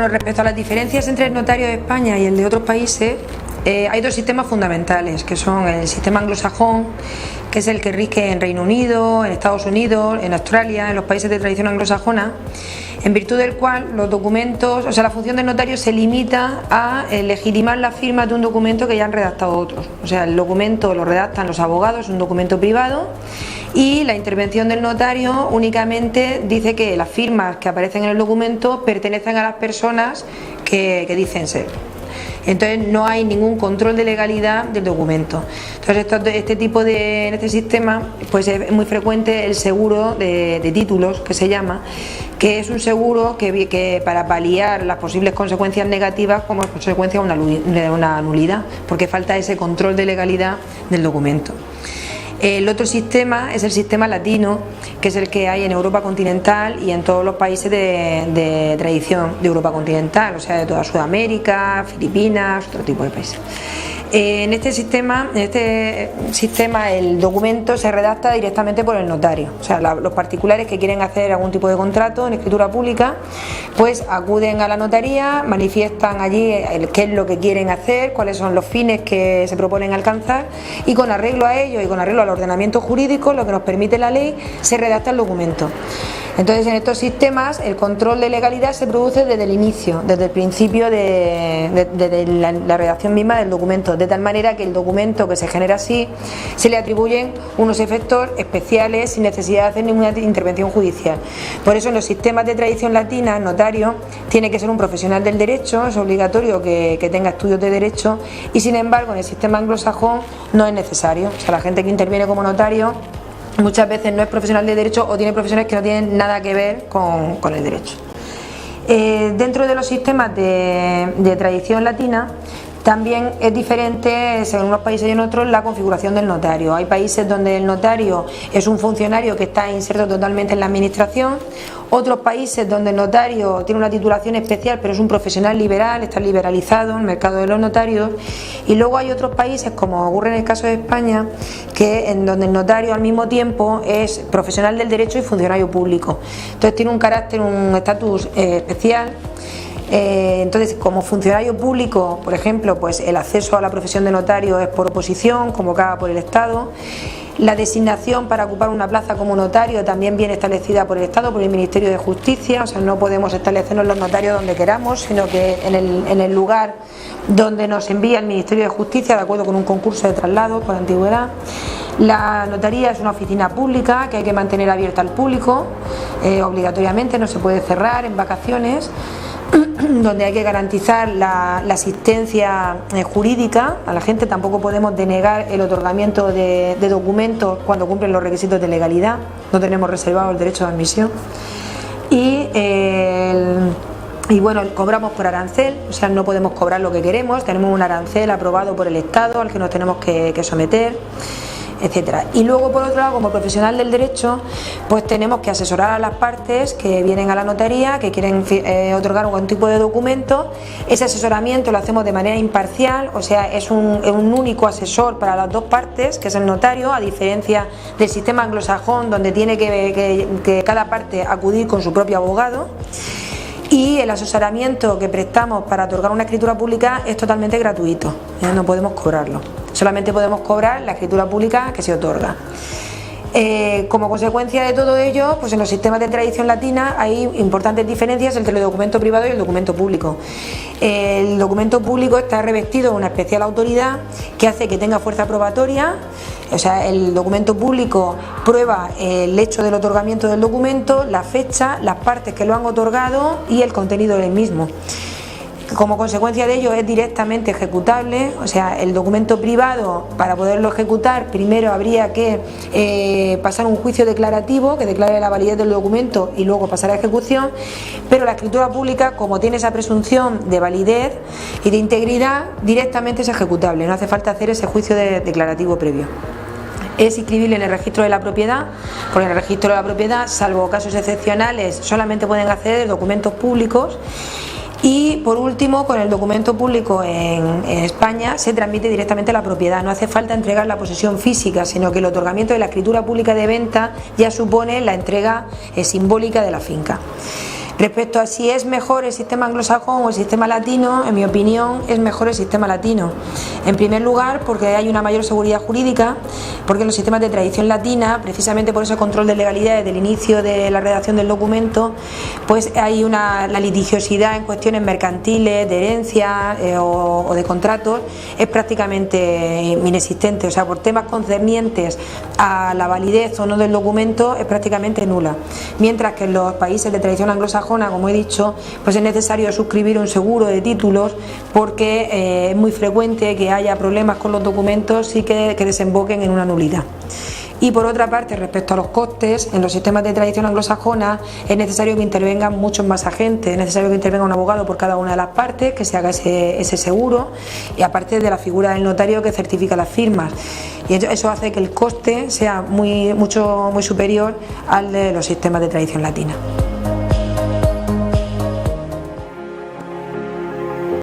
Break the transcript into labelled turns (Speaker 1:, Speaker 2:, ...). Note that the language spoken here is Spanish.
Speaker 1: Bueno, respecto a las diferencias entre el notario de España y el de otros países, hay dos sistemas fundamentales, que son el sistema anglosajón, que es el que rige en Reino Unido, en Estados Unidos, en Australia, en los países de tradición anglosajona, en virtud del cual los documentos, o sea, la función del notario se limita a legitimar la firma de un documento que ya han redactado otros. O sea, el documento lo redactan los abogados, es un documento privado, y la intervención del notario únicamente dice que las firmas que aparecen en el documento pertenecen a las personas que dicen ser. Entonces no hay ningún control de legalidad del documento. Entonces en este sistema pues es muy frecuente el seguro de títulos, que se llama, que es un seguro que para paliar las posibles consecuencias negativas como consecuencia de una nulidad, porque falta ese control de legalidad del documento. El otro sistema es el sistema latino, que es el que hay en Europa continental y en todos los países de tradición de Europa continental, o sea, de toda Sudamérica, Filipinas, otro tipo de países. En este sistema el documento se redacta directamente por el notario, o sea, los particulares que quieren hacer algún tipo de contrato en escritura pública, pues acuden a la notaría, manifiestan allí qué es lo que quieren hacer, cuáles son los fines que se proponen alcanzar, y con arreglo a ello y con arreglo al ordenamiento jurídico, lo que nos permite la ley, se redacta el documento. Entonces, en estos sistemas el control de legalidad se produce desde el inicio, desde el principio de la redacción misma del documento, de tal manera que el documento que se genera así se le atribuyen unos efectos especiales sin necesidad de hacer ninguna intervención judicial. Por eso en los sistemas de tradición latina el notario tiene que ser un profesional del derecho, es obligatorio que tenga estudios de derecho, y sin embargo en el sistema anglosajón no es necesario. O sea, la gente que interviene como notario muchas veces no es profesional de derecho o tiene profesiones que no tienen nada que ver con el derecho. Dentro de los sistemas de tradición latina también es diferente, según unos países y en otros, la configuración del notario. Hay países donde el notario es un funcionario que está inserto totalmente en la administración, otros países donde el notario tiene una titulación especial pero es un profesional liberal, está liberalizado en el mercado de los notarios, y luego hay otros países, como ocurre en el caso de España, en donde el notario al mismo tiempo es profesional del derecho y funcionario público. Entonces tiene un estatus especial. Entonces, como funcionario público, por ejemplo, pues el acceso a la profesión de notario es por oposición, convocada por el Estado. La designación para ocupar una plaza como notario también viene establecida por el Estado, por el Ministerio de Justicia. O sea, no podemos establecernos los notarios donde queramos, sino que en el lugar donde nos envía el Ministerio de Justicia, de acuerdo con un concurso de traslado por antigüedad. La notaría es una oficina pública que hay que mantener abierta al público, obligatoriamente, no se puede cerrar en vacaciones, donde hay que garantizar la asistencia jurídica a la gente. Tampoco podemos denegar el otorgamiento de documentos cuando cumplen los requisitos de legalidad, no tenemos reservado el derecho de admisión. Y bueno, cobramos por arancel, o sea, no podemos cobrar lo que queremos, tenemos un arancel aprobado por el Estado al que nos tenemos que someter, etcétera. Y luego, por otro lado, como profesional del derecho, pues tenemos que asesorar a las partes que vienen a la notaría, que quieren otorgar algún tipo de documento. Ese asesoramiento lo hacemos de manera imparcial, o sea, es un único asesor para las dos partes, que es el notario, a diferencia del sistema anglosajón, donde tiene que cada parte acudir con su propio abogado. Y el asesoramiento que prestamos para otorgar una escritura pública es totalmente gratuito, no podemos cobrarlo, solamente podemos cobrar la escritura pública que se otorga. Como consecuencia de todo ello, pues en los sistemas de tradición latina hay importantes diferencias entre el documento privado y el documento público. El documento público está revestido de una especial autoridad que hace que tenga fuerza probatoria. O sea, el documento público prueba el hecho del otorgamiento del documento, la fecha, las partes que lo han otorgado y el contenido del mismo. Como consecuencia de ello es directamente ejecutable. O sea, el documento privado, para poderlo ejecutar, primero habría que pasar un juicio declarativo que declare la validez del documento y luego pasar a ejecución, pero la escritura pública, como tiene esa presunción de validez y de integridad, directamente es ejecutable, no hace falta hacer ese juicio declarativo previo. Es inscribible en el registro de la propiedad, porque en el registro de la propiedad, salvo casos excepcionales, solamente pueden acceder documentos públicos. Y por último, con el documento público en España se transmite directamente la propiedad, no hace falta entregar la posesión física, sino que el otorgamiento de la escritura pública de venta ya supone la entrega simbólica de la finca. Respecto a si es mejor el sistema anglosajón o el sistema latino, en mi opinión es mejor el sistema latino. En primer lugar, porque hay una mayor seguridad jurídica, porque en los sistemas de tradición latina, precisamente por ese control de legalidad desde el inicio de la redacción del documento, pues hay la litigiosidad en cuestiones mercantiles, de herencia o de contratos, es prácticamente inexistente. O sea, por temas concernientes a la validez o no del documento es prácticamente nula. Mientras que en los países de tradición anglosajona, como he dicho, pues es necesario suscribir un seguro de títulos porque es muy frecuente que haya problemas con los documentos y que desemboquen en una nulidad. Y por otra parte, respecto a los costes, en los sistemas de tradición anglosajona es necesario que intervengan muchos más agentes, es necesario que intervenga un abogado por cada una de las partes, que se haga ese seguro, y aparte de la figura del notario que certifica las firmas. Y eso hace que el coste sea muy superior al de los sistemas de tradición latina.